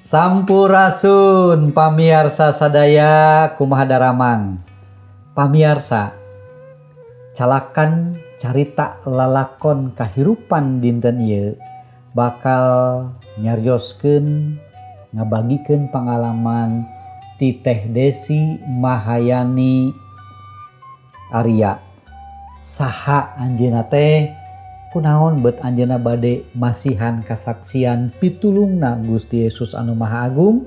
Sampurasun pamiarsa sadaya kumaha daramang. Pamiarsa, calakan carita lalakon kahirupan dinten ieu bakal nyarioskeun ngabagikeun pengalaman ti Teh Desi Mahayani Arya. Saha anjeunna teh kunaon beut anjeunna bade masihan kasaksian pitulungna Gusti Yesus anu Maha Agung?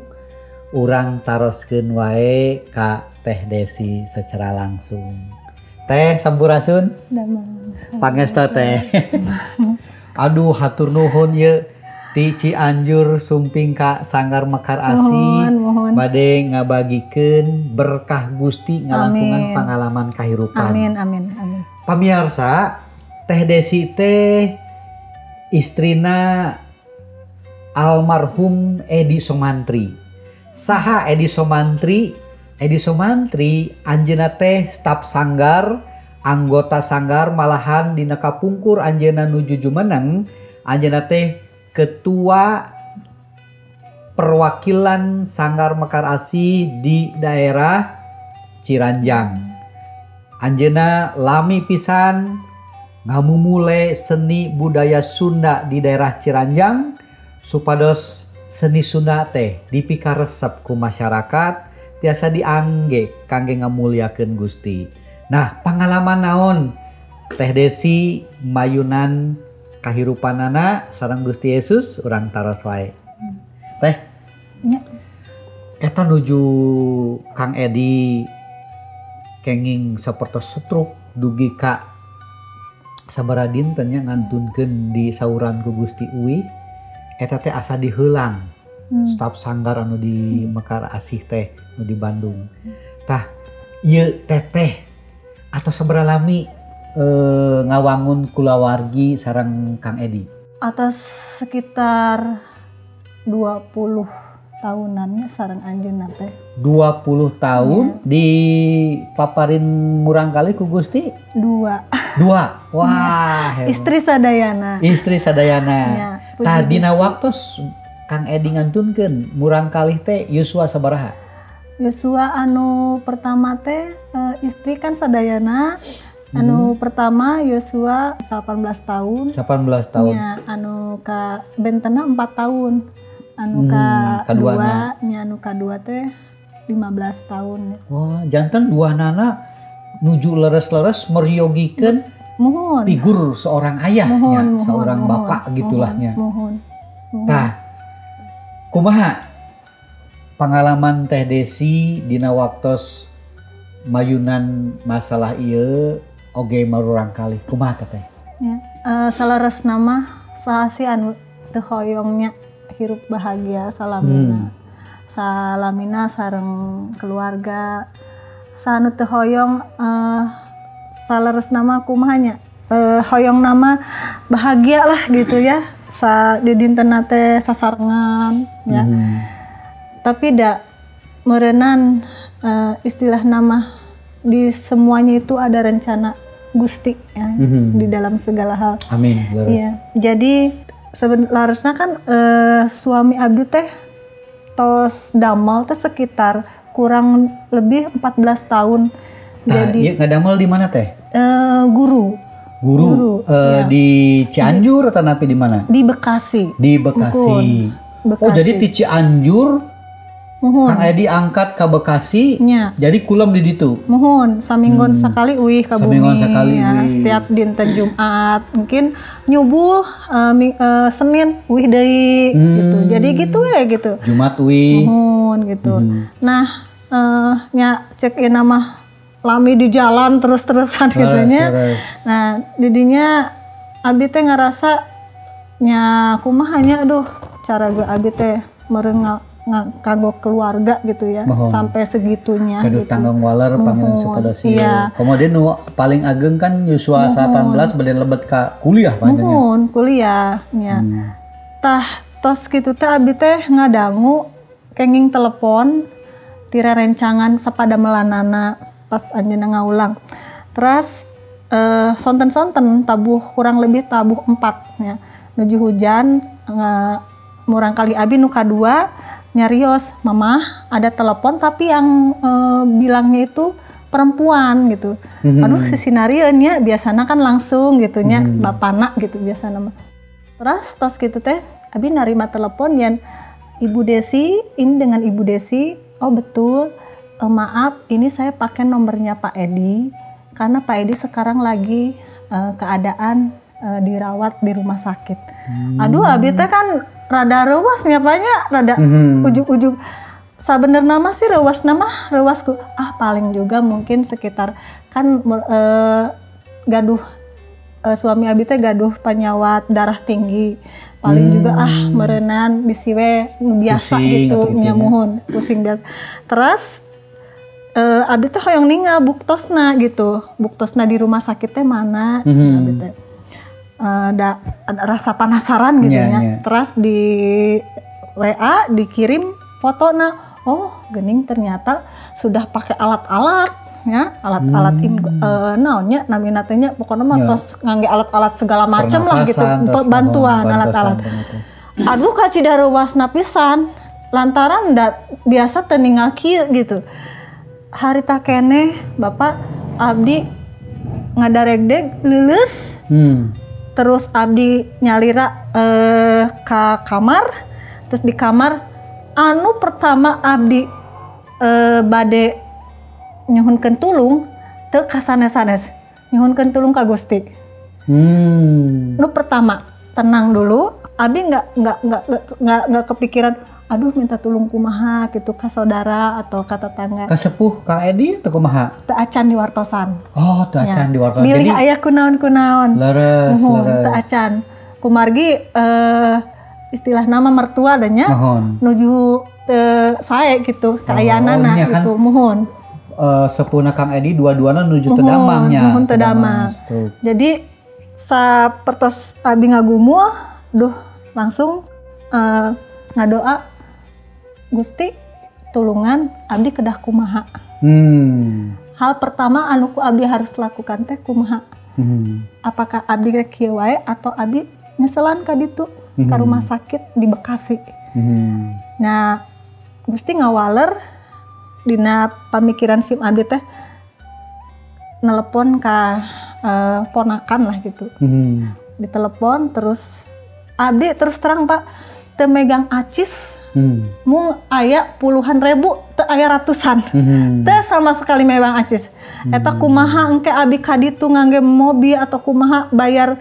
Urang taroskeun wae ka Teh Desi secara langsung. Teh sampurasun. Pangesta teh. Aduh hatur nuhun ye ti Cianjur sumping ka Sanggar Mekar Asih bade ngabagikeun berkah Gusti ngalangkungan pengalaman kahirupan. Amin amin amin. Pamiarsa, Teh Desi teh istrina almarhum Edi Somantri. Saha Edi Somantri? Edi Somantri anjeunna teh staf sanggar, anggota sanggar, malahan dina kapungkur anjeunna nuju jumeneng anjeunna teh ketua perwakilan Sanggar Mekar Asih di daerah Ciranjang. Anjeunna lami pisan ngamumule seni budaya Sunda di daerah Ciranjang supados seni Sunda teh dipikaresep ku masyarakat tiasa diangge kangge ngamulyakeun Gusti. Nah, pengalaman naon Teh Desi mayunan kahirupanana sareng Gusti Yesus urang taros wae. Teh. Ya. Eta nuju Kang Edi kenging sapertos setruk dugi ka sabaraha dinten nya ngantunkeun di sauran ku Gusti Uwi eta teh asa diheulang staf sanggar anu di Mekar Asih teh anu di Bandung. Tah ieu teteh atau sabaraha lami ngawangun kulawargi sareng Kang Edi? Atas sekitar 20 tahunannya sareng anjeunna teh. 20 tahun di paparin murang kali ku Gusti? 2. Wah, Istri sadayana. Istri sadayana. Ya, Tah dina waktos Kang Edi ngantunkeun murang kalih teh yuswa sabaraha? Yosua anu pertama teh istri kan sadayana. Anu pertama Yosua 18 tahun. 18 tahun. Ya, anu ka bentena 4 tahun. Anu kaduana. nya anu kadua teh 15 tahun. Wah, janten duanana nuju leres-leres meriogikeun Mohon. figur seorang ayahnya, seorang bapak gitulahnya. Mohon. Tah, kumaha pengalaman Teh Desi dina waktos mayunan masalah ieu oge marurang kalih kumaha teh? Ya, salares nama sahasi anu teu hoyongnya hirup bahagia salamina. Salamina sareng keluarga. Sanu teu hoyong salares nama kumaha nya? Hoyong nama bahagia lah gitu ya. Di dintenna teh sasarengan ya. Tapi da meureunnan istilah nama di semuanya itu ada rencana Gusti ya, di dalam segala hal. Amin. Iya. Jadi sebenarnya kan suami abdi teh tos damel teh sekitar kurang lebih 14 tahun. Jadi iya ngadamel di mana teh? Guru. Ya. Di Cianjur atau napi di mana? Di Bekasi. Di Bekasi. Bekasi. Oh jadi di Cianjur Kang Edi angkat ke Bekasi, nya. Jadi kulam di ditu. Mohon, saminggon sakali uih ka bumi. Ya, setiap dinten Jumat, mungkin nyubuh Senin uih deui gitu. Jadi gitu ya gitu. Jumat uih. Mohon gitu. Nah, nya cek ieu mah lami di jalan terus-terusan gitu nya. Nah, didinya abdi teh ngarasa nya kumaha nya aduh cara gue abdi teh meureuh kanggo keluarga gitu ya. Sampai segitunya gitu. Tanggung waler pangeran Sukadosi. Iya. Kemudian paling ageng kan Yosua 18 bade lebet ka kuliah panjangnya. Kuliah nya. Tah tos kitu teh abdi teh ngadangu kenging telepon tira rencangan sapada melanana pas anjeunna ngaulang. Terus sonten-sonten tabuh kurang lebih tabuh 4 ya. Nuju hujan murang kali abi nu kadua nyarios, mama ada telepon tapi yang bilangnya itu perempuan gitu. Aduh sisinarieunnya biasanya kan langsung gitunya bapana gitu biasanya. Terus tos gitu teh abi narima telepon yang Ibu Desi, ini dengan Ibu Desi. Oh betul, maaf ini saya pakai nomornya Pak Edi karena Pak Edi sekarang lagi keadaan dirawat di rumah sakit. Aduh abi teh kan rada rewas nyapanya, rada ujuk-ujuk. Sebenarnya mah sih rewasku. Paling juga mungkin sekitar kan gaduh suami abi teh gaduh penyawat darah tinggi. Paling juga merenan bisi we biasa pusing, gitu nya mohon pusing biasa. Terus abi teh hoyong ningal buktosna gitu. Buktosna di rumah sakit teh mana abi teh. Ada rasa penasaran gitu ya. Terus di WA dikirim fotona. Oh, gening ternyata sudah pakai alat-alat ya, alat-alat naonnya namina teh nya pokoknya mah tos ngangge alat-alat segala macam lah gitu, bantuan alat-alat. Aduh kacida rewasna pisan. Lantaran biasa teu ninggal kieu gitu. Harita keneh Bapak abdi ngadaregdeg leuleus. Terus abdi nyalira ka kamar, terus di kamar anu pertama abdi bade nyuhunkeun tulung teu kasanes-sanes, nyuhunkeun tulung ka Gusti. Nu pertama tenang dulu, abdi nggak kepikiran aduh minta tulung kumaha gitu ka saudara atau ka tetangga. Ka sepuh ka Edi teu kumaha? Teu acan di wartosan. Oh, teu acan di wartosan. Milih aya kunaon-kunaon. Leres. Teu acan. Kumargi istilah nama mertua adanya nuju sae gitu ka ayanana gitu muhun. Sepuhna Kang Edi dua-duana nuju teu damangnya. Muhun teu damang. Jadi sapertos abi ngagumuh, duh langsung ngadoa Gusti tulungan abdi kedah kumaha. Hal pertama anu ku abdi harus lakukan teh kumaha. Apakah abdi rek kieu wae atau abdi nyeselan ka ditu ka rumah sakit di Bekasi. Nah, Gusti ngawaler dina pamikiran sim abdi teh nelepon ka ponakan lah gitu. Ditelepon terus abdi terus terang Pak teu megang acis. Mung aya puluhan ribu teu aya ratusan. Teu sama sekali megang acis. Eta kumaha engke abi ka ditu ngangge mobil atau kumaha bayar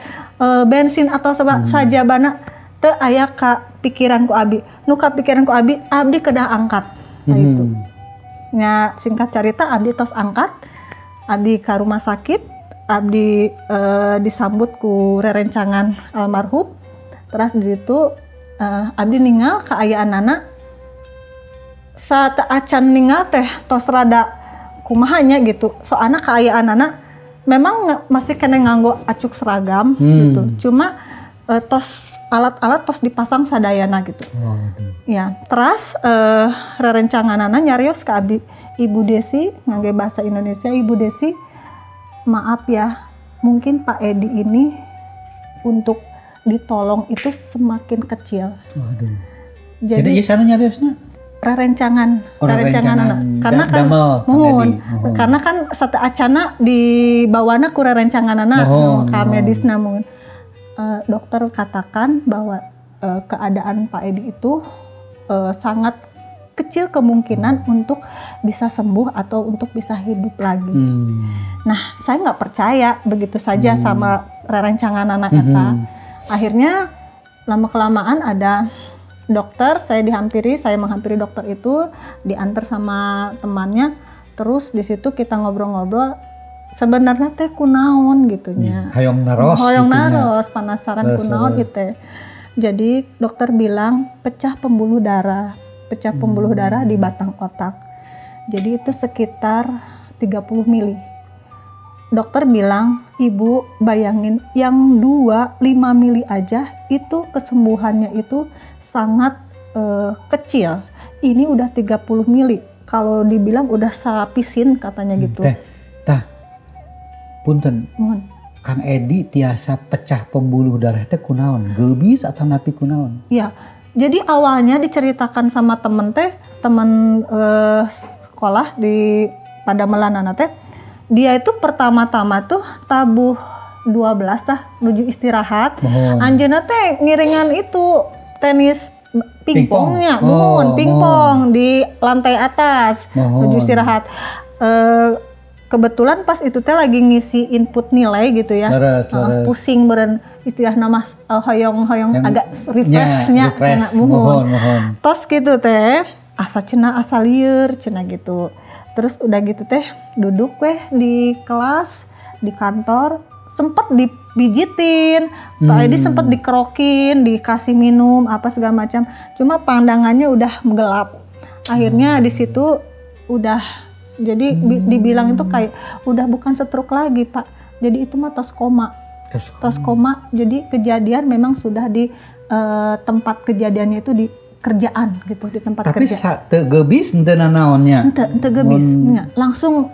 bensin atau sajabana teu aya ka pikiran ku abi. Nu ka pikiran ku abi kedah angkat. Nah itu. Nya singkat cerita abdi tos angkat. Abdi ka rumah sakit, abdi disambut ku rerencangan almarhum. Terus di situ abdi ningal kaayaanana saat acan ningal teh tos rada kumahanya gitu. Soalnya kaayaanana memang masih kena nganggo acuk seragam gitu. Cuma tos alat-alat tos dipasang sadayana gitu. Ya, terus rerencanganana nyarios ke abdi Ibu Desi ngangge bahasa Indonesia. Ibu Desi, maaf ya, mungkin Pak Edi ini untuk ditolong itu semakin kecil. Waduh. Jadi ieu sana nyariosna rerencangan anak. Karena kan karena kan sate acana di bawana ku rerencanganana ka medisna mun. Dokter katakan bahwa keadaan Pak Edi itu sangat kecil kemungkinan untuk bisa sembuh atau untuk bisa hidup lagi. Nah, saya nggak percaya begitu saja sama rerencanganana eta. Akhirnya lama-kelamaan ada dokter, saya menghampiri dokter itu, diantar sama temannya, terus di situ kita ngobrol-ngobrol, sebenarnya teh kunaon gitunya. Hoyong naros, penasaran kunaon itu. Jadi dokter bilang pecah pembuluh darah di batang otak. Jadi itu sekitar 30 mili. Dokter bilang, ibu bayangin yang 5 mili aja itu kesembuhannya itu sangat kecil. Ini udah 30 mili. Kalau dibilang udah sapisin katanya gitu. Punten. Kang Edi tiasa pecah pembuluh darah teh kunaon? Geubis atau napi kunaon? Iya, Jadi awalnya diceritakan sama temen sekolah di pada Melanana teh, dia itu pertama-tama tuh tabuh 12 tah menuju istirahat. Anjeunna teh ngiringan itu tenis pingpongnya, pingpong di lantai atas menuju istirahat. Kebetulan pas itu teh lagi ngisi input nilai gitu ya, pusing beren istilah nama hoyong-hoyong agak refreshnya cenah muhun. Tos gitu teh asa cenah asa lieur cenah gitu. Terus udah gitu teh duduk di kelas di kantor sempet dipijitin, Pak Edi sempet dikerokin, dikasih minum apa segala macam. Cuma pandangannya udah gelap. Akhirnya di situ udah jadi dibilang itu kayak udah bukan stroke lagi Pak. Jadi itu mah tos koma. Jadi kejadian memang sudah di tempat kejadiannya itu di kerjaan gitu, di tempat kerja. Tapi teu geubis henteu nanaonnya. Teu geubis nya. Langsung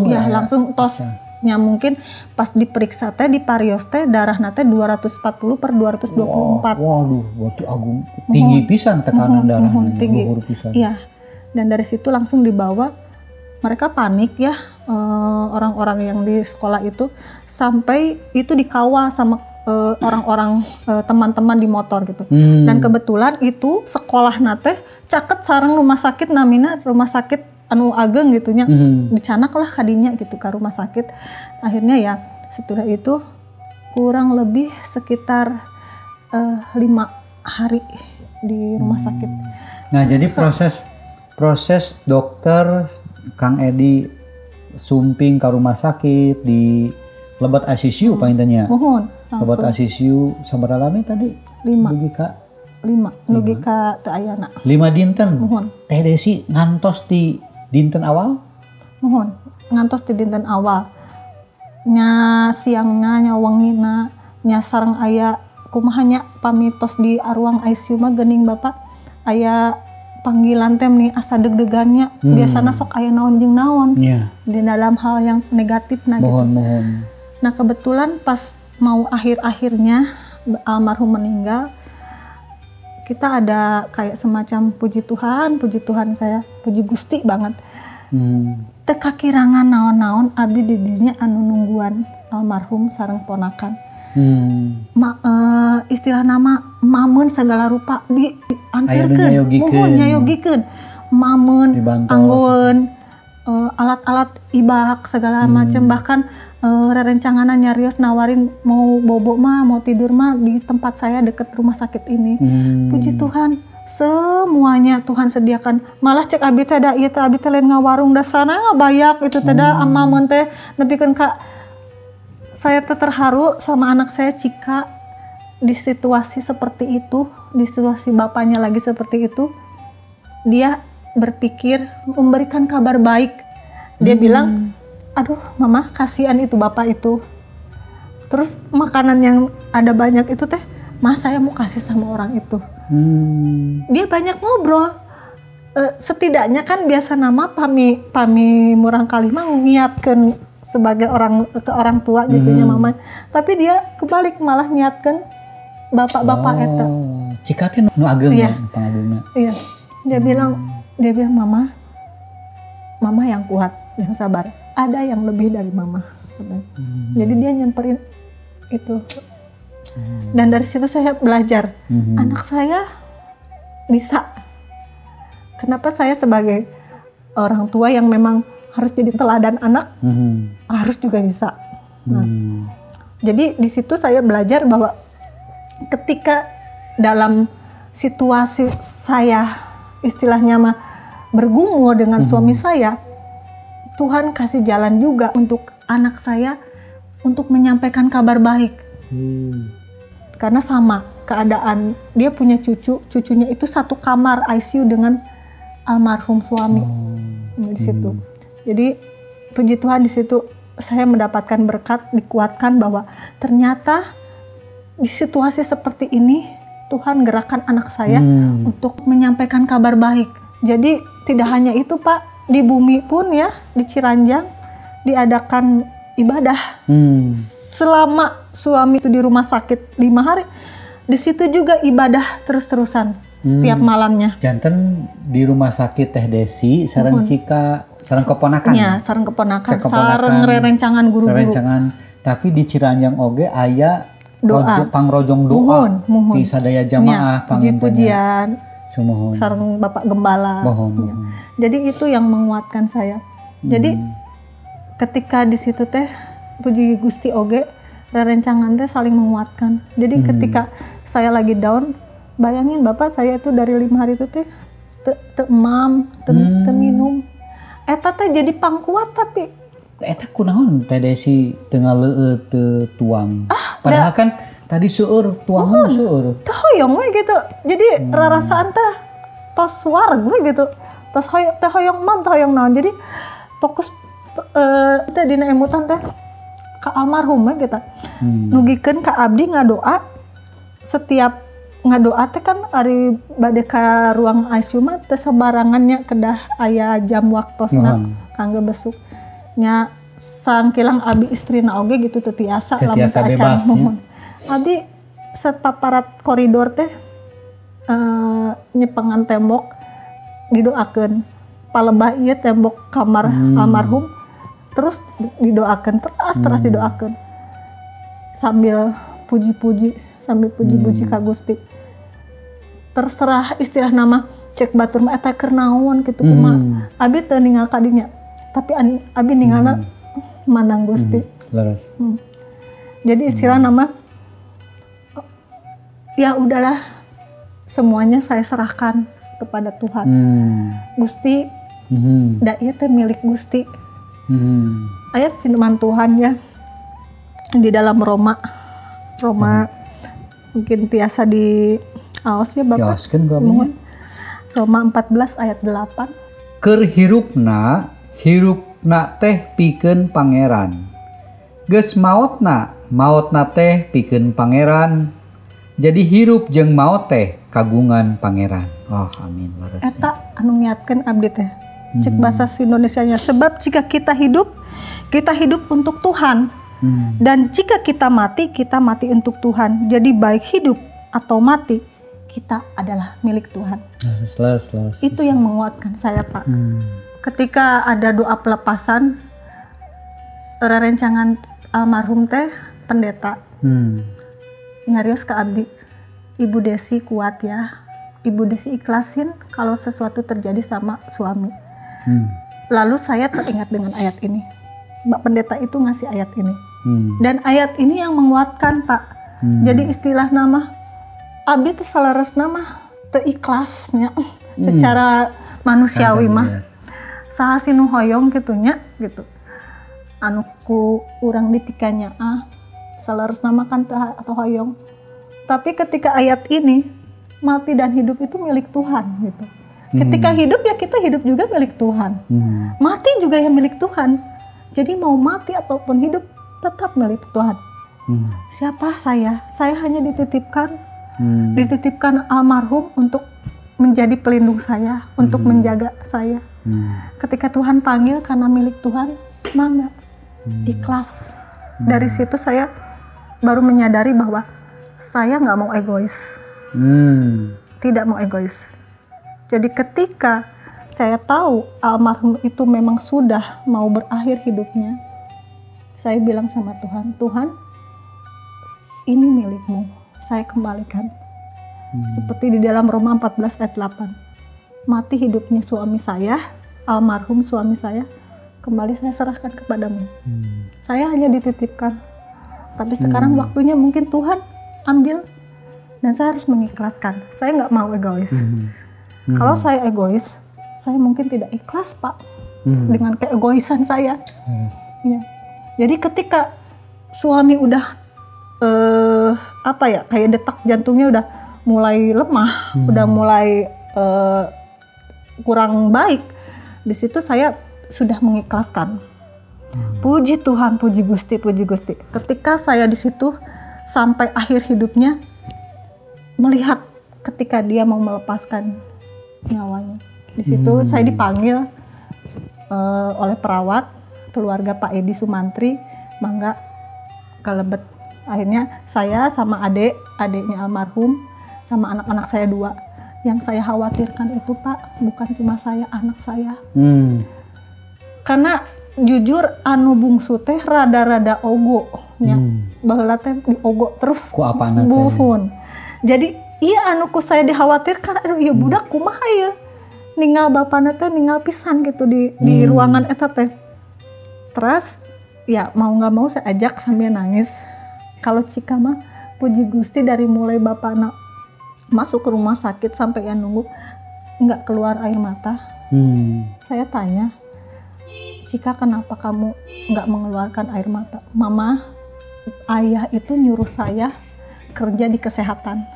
ya. Langsung tosnya mungkin pas diperiksa teh di parios teh darahna teh 240/224. Waduh, berarti agung tinggi pisan tekanan darahnya. Tinggi. Iya. Dan dari situ langsung dibawa. Mereka panik ya, orang-orang yang di sekolah itu, sampai itu dikawal sama orang-orang teman-teman di motor gitu. Dan kebetulan itu sekolah nate caket sareng rumah sakit namina rumah sakit anu ageng gitunya, dicanak lah kadinya gitu ke rumah sakit. Akhirnya ya setelah itu kurang lebih sekitar 5 hari di rumah sakit. Nah jadi proses dokter Kang Edi sumping ke rumah sakit di lebat ICU paintanya. Mohon. Lebat ICU sabaraha lami tadi? 5. Logika teu ayana. 5 dinten. Mohon. Teh Desi ngantos di dinten awal? Mohon. Ngantos di dinten awal. Nya siangna nya wengina nya sareng aya kumaha nya pamitos di ruang ICU mah geuning Bapak aya panggilan tem nih asa deg-degannya biasanya sok aya naon jeung naon di dalam hal yang negatif gitu. Nah kebetulan pas mau akhir-akhirnya almarhum meninggal, kita ada kayak semacam puji Tuhan saya puji Gusti banget. Teu kakirangan naon-naon abdi di dinya anu nungguan almarhum sareng ponakan. Istilah nama mamun segala rupa diantarkeun, mohon nyayogikeun, mamun, anggoweun, alat-alat ibak segala macam, bahkan rerencanganan nyarios nawarin mau bobo mah mau tidur mah di tempat saya deket rumah sakit ini. Puji Tuhan semuanya Tuhan sediakan. Malah cek abdi teh da ieu teh abdi teh lain ngawarung da sana ngabayak itu teh da mamun teh nepikeun ka. Saya terharu sama anak saya Cika di situasi seperti itu, di situasi bapaknya lagi seperti itu, dia berpikir memberikan kabar baik. Dia bilang, aduh mama kasihan itu bapak itu. Terus makanan yang ada banyak itu teh, mas saya mau kasih sama orang itu. Dia banyak ngobrol. Setidaknya kan biasa nama pami murang kali mah ngiatkeun sebagai orang tua gitunya mama, tapi dia kebalik malah niatkan bapak-bapak eta. Cika teh nu ageng ya, pangagungna. Iya. Dia bilang mama yang kuat, yang sabar. Ada yang lebih dari mama. Jadi dia nyamperin itu. Dan dari situ saya belajar, anak saya bisa. Kenapa saya sebagai orang tua yang memang harus jadi teladan anak, harus juga bisa. Nah, jadi di situ saya belajar bahwa ketika dalam situasi saya istilahnya mah bergumul dengan suami saya, Tuhan kasih jalan juga untuk anak saya untuk menyampaikan kabar baik. Karena sama keadaan dia punya cucunya itu satu kamar ICU dengan almarhum suami di situ. Jadi puji Tuhan di situ saya mendapatkan berkat, dikuatkan bahwa ternyata di situasi seperti ini Tuhan gerakan anak saya untuk menyampaikan kabar baik. Jadi tidak hanya itu Pak, di bumi pun ya di Ciranjang diadakan ibadah selama suami itu di rumah sakit 5 hari. Di situ juga ibadah terus-terusan. setiap malamnya. Janten di rumah sakit Teh Desi sareng cika sareng keponakan. Ya, sareng keponakan, sareng rerencangan guru-guru. Rerencangan, tapi di Ciranjang oge aya Doa. pangrojong doa Muhun. di sadaya jamaah puji-pujian Sumuhun. sareng Bapak Gembala. Ya. Jadi itu yang menguatkan saya. Jadi ketika di situ teh puji Gusti oge rerencangan teh saling menguatkan. Jadi ketika saya lagi down, bayangin Bapak saya itu dari 5 hari itu teh emam, te minum. Eta teh jadi pangkuat tapi eta kunaon Teh Desi teu ngaleueuh teu tuang. Padahal kan tadi seueur tuang seueur. teu hoyong we gitu. Jadi rarasaan teh tos wareg we gitu. Tos teh hoyong mam teh hoyong naon. Jadi fokus teh dina emutan teh ka almarhum we gitu. Nugikeun ka abdi ngadoa. Setiap ngadoa teh kan ari bade ka ruang ICU mah teu sabarangannya kedah aya jam waktosna kangge besuk. Nya sangkilang abi istrina oge gitu teu tiasa lamun teu acan mohon. Abi sapaparat koridor teh nyepengan tembok didoakeun. Palebah ieu tembok kamar almarhum terus didoakeun terus didoakeun. Sambil puji-puji ka Gusti. Terserah istilah nama cek batur mah eta keur naon kitu kumaha. Abi teu ningal kadinya. Tapi abi ningalna manang Gusti. Jadi istilah nama ya udahlah semuanya saya serahkan kepada Tuhan. Gusti da ieu teh milik Gusti. Ayat firman Tuhan ya di dalam Roma mungkin tiasa di aos ya Bapak. Roma 14 ayat 8. Keur hirupna teh pikeun pangeran. Geus maotna teh pikeun pangeran. Jadi hirup jeung maot teh kagungan pangeran. Oh amin. Eta anu ngiatkeun abdi teh. Cek bahasa Indonesianya. Sebab jika kita hidup untuk Tuhan. Dan jika kita mati untuk Tuhan. Jadi baik hidup atau mati, kita adalah milik Tuhan. Itu yang menguatkan saya Pak. Ketika ada doa pelepasan, rerencangan almarhum teh pendeta nyarios ke abdi, Ibu Desi kuat ya, Ibu Desi ikhlasin kalau sesuatu terjadi sama suami. Lalu saya teringat dengan ayat ini. Mbak Pendeta itu ngasih ayat ini. Dan ayat ini yang menguatkan Pak. Jadi istilah nama abdi teh salares nama teu ikhlasnya secara manusiawi mah. Saha sinu hoyong gitunya gitu. Anu ku urang ditikanya salares nama kan atau hoyong. Tapi ketika ayat ini mati dan hidup itu milik Tuhan gitu. Ketika hidup ya kita hidup juga milik Tuhan. Mati juga ya milik Tuhan. Jadi mau mati ataupun hidup tetap milik Tuhan. Siapa saya? Saya hanya dititipkan almarhum untuk menjadi pelindung saya, untuk menjaga saya. Ketika Tuhan panggil karena milik Tuhan, mangga ikhlas. Dari situ saya baru menyadari bahwa saya nggak mau egois, tidak mau egois. Jadi ketika saya tahu almarhum itu memang sudah mau berakhir hidupnya, saya bilang sama Tuhan, Tuhan, ini milikmu, saya kembalikan. Seperti di dalam Roma 14 ayat 8. Mati hidupnya suami saya, almarhum suami saya, kembali saya serahkan kepadamu. Saya hanya dititipkan. Tapi sekarang waktunya mungkin Tuhan ambil dan saya harus mengikhlaskan. Saya nggak mau egois. Kalau saya egois, saya mungkin tidak ikhlas Pak dengan keegoisan saya. Ya. Jadi ketika suami udah kayak detak jantungnya udah mulai lemah, udah mulai kurang baik, di situ saya sudah mengikhlaskan. Puji Tuhan, puji Gusti, puji Gusti. Ketika saya di situ sampai akhir hidupnya, melihat ketika dia mau melepaskan nyawanya. Di situ saya dipanggil oleh perawat keluarga Pak Edi Sumantri, mangga ke Lebet. Akhirnya saya sama adiknya almarhum, sama anak-anak saya 2 Yang saya khawatirkan itu Pak, bukan cuma saya, anak saya. Karena jujur anu bungsu teh rada-rada ogo nya. Baheula teh diogo terus ku apa teh. Buhun. Jadi iya anu ku saya dikhawatirkan, aduh ieu budak kumaha ieu. Ninggal bapana teh ninggal pisan gitu di ruangan eta teh. Terus ya mau nggak mau saya ajak sambil nangis. Kalau Cika mah puji Gusti dari mulai bapana masuk ke rumah sakit sampai yang nunggu nggak keluar air mata. Saya tanya, Cika kenapa kamu nggak mengeluarkan air mata? Mama, ayah itu nyuruh saya kerja di kesehatan.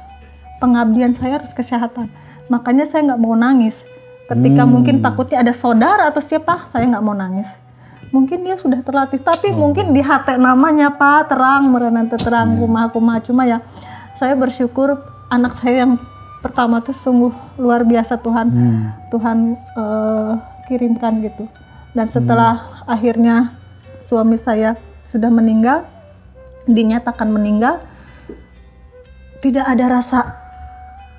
Pengabdian saya harus kesehatan. Makanya saya nggak mau nangis. Ketika mungkin takutnya ada saudara atau siapa, saya nggak mau nangis. Mungkin dia sudah terlatih, tapi mungkin di hati namanya Pak terang, merenang terang, kumaha-kumaha. Cuma ya saya bersyukur anak saya yang pertama tuh sungguh luar biasa Tuhan kirimkan gitu. Dan setelah akhirnya suami saya sudah meninggal, dinyatakan meninggal, tidak ada rasa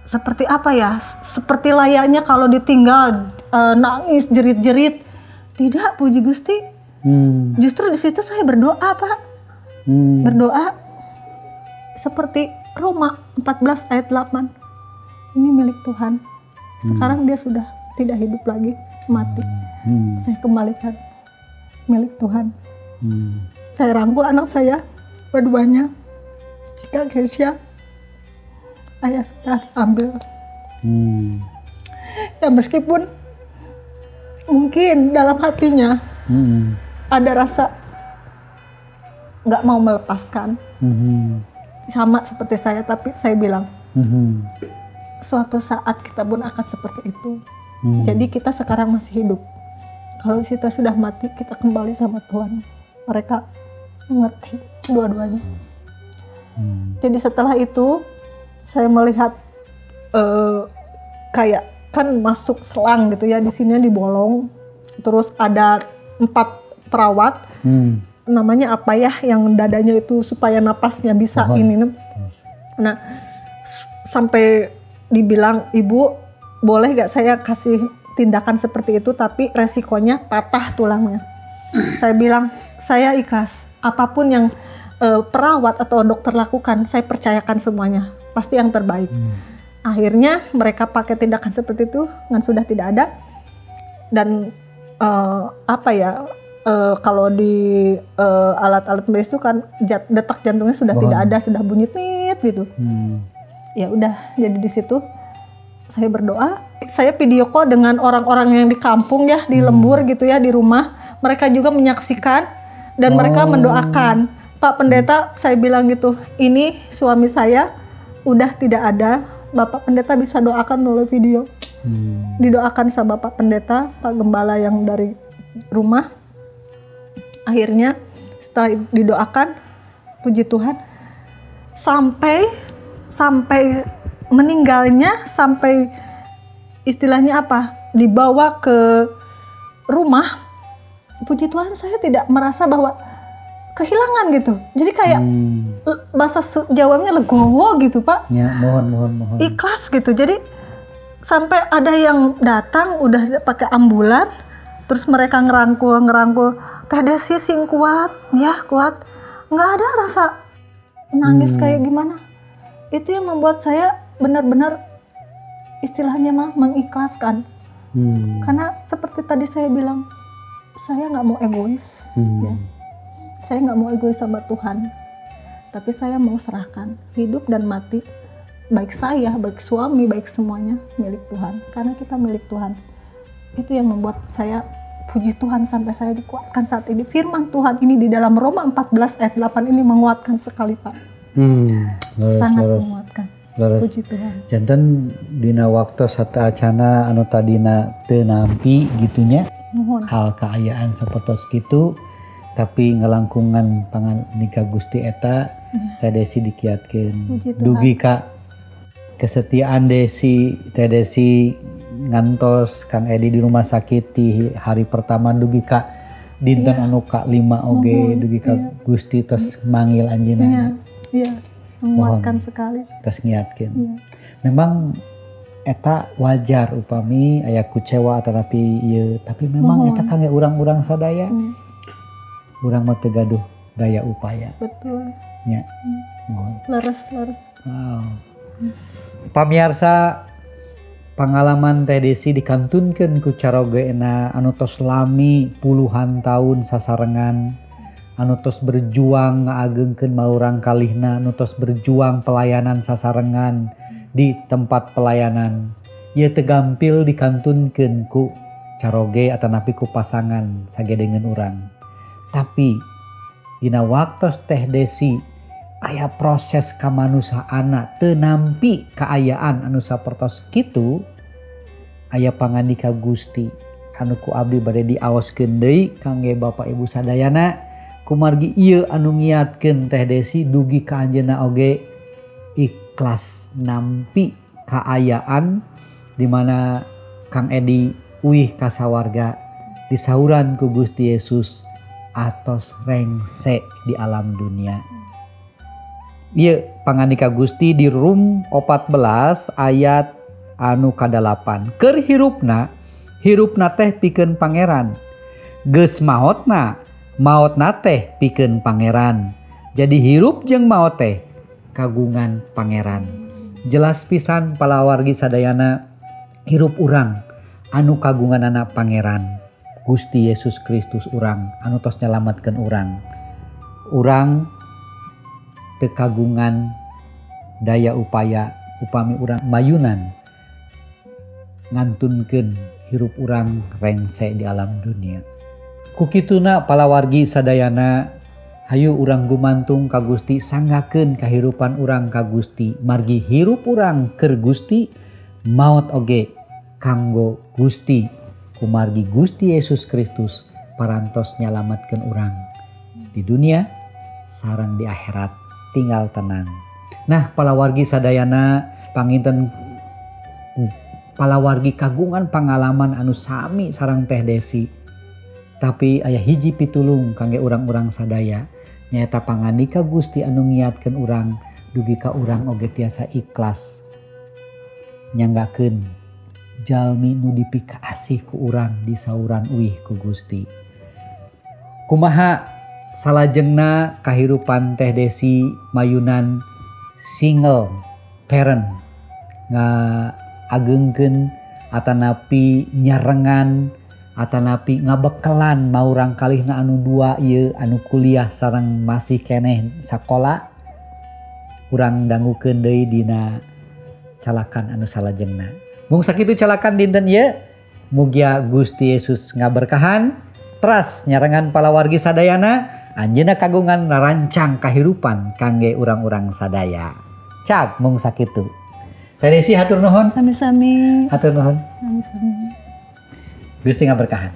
seperti apa ya, seperti layaknya kalau ditinggal nangis jerit-jerit. Tidak, puji Gusti. Justru di situ saya berdoa Pak, berdoa seperti Roma 14 ayat 8. Ini milik Tuhan. Sekarang dia sudah tidak hidup lagi, mati. Saya kembalikan milik Tuhan. Saya rangkul anak saya, dua-duanya. Cika, Kesha, ayah sudah ambil. Ya meskipun mungkin dalam hatinya ada rasa nggak mau melepaskan. Sama seperti saya, tapi saya bilang suatu saat kita pun akan seperti itu. Jadi kita sekarang masih hidup. Kalau kita sudah mati, kita kembali sama Tuhan. Mereka mengerti dua-duanya. Jadi setelah itu saya melihat kayak kan masuk selang gitu ya, di sini dibolong. Terus ada 4 perawat. Namanya apa ya, yang dadanya itu supaya napasnya bisa ini. Nah sampai dibilang, ibu boleh gak saya kasih tindakan seperti itu tapi resikonya patah tulangnya. Saya bilang saya ikhlas, apapun yang perawat atau dokter lakukan saya percayakan semuanya, pasti yang terbaik. Akhirnya mereka pakai tindakan seperti itu, kan sudah tidak ada. Dan kalau di alat-alat medis itu kan detak jantungnya sudah tidak ada, sudah bunyi tit gitu. Ya udah, jadi di situ saya berdoa. Saya video call dengan orang-orang yang di kampung ya, di lembur gitu ya, di rumah. Mereka juga menyaksikan dan mereka mendoakan. Pak Pendeta, saya bilang gitu, ini suami saya udah tidak ada. Bapak Pendeta bisa doakan melalui video. Didoakan sama Bapak Pendeta, Pak Gembala yang dari rumah. Akhirnya setelah didoakan, puji Tuhan, sampai meninggalnya, sampai istilahnya apa, dibawa ke rumah, puji Tuhan saya tidak merasa bahwa kehilangan gitu. Jadi kayak bahasa Jawanya legowo gitu Pak. Ya, mohon. Ikhlas gitu. Jadi sampai ada yang datang udah pakai ambulan, terus mereka ngerangkul, Teh Desi sing kuat, ya kuat. Nggak ada rasa nangis kayak gimana. Itu yang membuat saya benar-benar istilahnya mah mengikhlaskan. Karena seperti tadi saya bilang, saya nggak mau egois. Ya. Saya nggak mau egois sama Tuhan, tapi saya mau serahkan hidup dan mati, baik saya, baik suami, baik semuanya milik Tuhan. Karena kita milik Tuhan. Itu yang membuat saya puji Tuhan sampai saya dikuatkan saat ini. Firman Tuhan ini di dalam Roma 14 ayat 8 ini menguatkan sekali Pak. Sangat menguatkan. Puji Tuhan. Janten dina waktu satu acana anu tadina teu nampi gitunya. Hal keayaan sapertos kitu. Tapi ngelangkungan pangan nikah Gusti eta Teh Desi dikiatkeun. Dugi ka kesetiaan Desi, Teh Desi ngantos Kang Edi di rumah sakit di hari pertama, dugi ka dinten anu ka 5 oge, dugi ka Gusti tos manggil anjeunna. Iya, menguatkan sekali. Tos ngiatkeun. Memang eta wajar upami aya kucewa tapi ieu tapi memang eta kangge urang-urang sadaya urang mah teu gaduh daya upaya betul nya leres wow. Pamirsa pengalaman Teh Desi dikantunkeun ku carogena anu tos lami puluhan tahun sasarengan anu tos berjuang ngaageungkeun malurang kalihna anu tos berjuang pelayanan sasarengan di tempat pelayanan ieu teu gampil dikantunkeun ku caroge atanapi ku pasangan sagedengeun urang tapi dina waktos Teh Desi aya proses kamanusaana teu nampi kaayaan anu sapertos kitu aya pangandika Gusti anu ku abdi bade diaoskeun deui kangge Bapak Ibu sadayana kumargi ieu anu ngiatkeun Teh Desi dugi ka anjeunna oge ikhlas nampi kaayaan di mana Kang Edi uih kasawarga disauran ku Gusti Yesus atos rengse di alam dunia. Ieu pangandika Gusti di Rum 14 ayat anu ka-8. Keur hirupna teh pikeun pangeran. Geus maotna teh pikeun pangeran. Jadi hirup jeung maot teh kagungan pangeran. Jelas pisan palawargi sadayana hirup urang anu kagunganana pangeran Gusti Yesus Kristus urang anu tos nyalametkeun urang teu kagungan daya upaya upami urang mayunan ngantunkeun hirup urang rengse di alam dunia. Ku kituna palawargi sadayana hayu urang gumantung ka Gusti sanggakeun kahirupan urang ka Gusti margi hirup urang keur Gusti maot oge kanggo Gusti kumargi Gusti Yesus Kristus parantos nyalametkeun urang di dunia sareng di akhirat tinggal tenang. Nah palawargi sadayana panginten palawargi kagungan pangalaman anu sami sareng Teh Desi tapi aya hiji pitulung kangge urang-urang sadaya nyaeta pangandika Gusti anu ngiatkeun urang dugi ka urang oge tiasa ikhlas nyanggakeun jalmi nu dipikaasih ku urang disauran uih ku Gusti. Kumaha salajengna kahirupan Teh Desi mayunan single parent ngaageungkeun atanapi nyarengan atanapi ngabekelan maurang kalihna anu dua ieu anu kuliah sareng masih keneh sakola urang dangukeun deui dina calakan anu salajengna. Mung sakitu calakan dinten ieu mugia Gusti Yesus ngaberkahan teras nyarengan palawargi sadayana anjeunna kagungan narancang kahirupan kangge urang-urang sadaya. Cak mung sakitu. Teh Desi hatur nuhun. Sami-sami. Hatur nuhun. Sami-sami. Gusti ngaberkahan.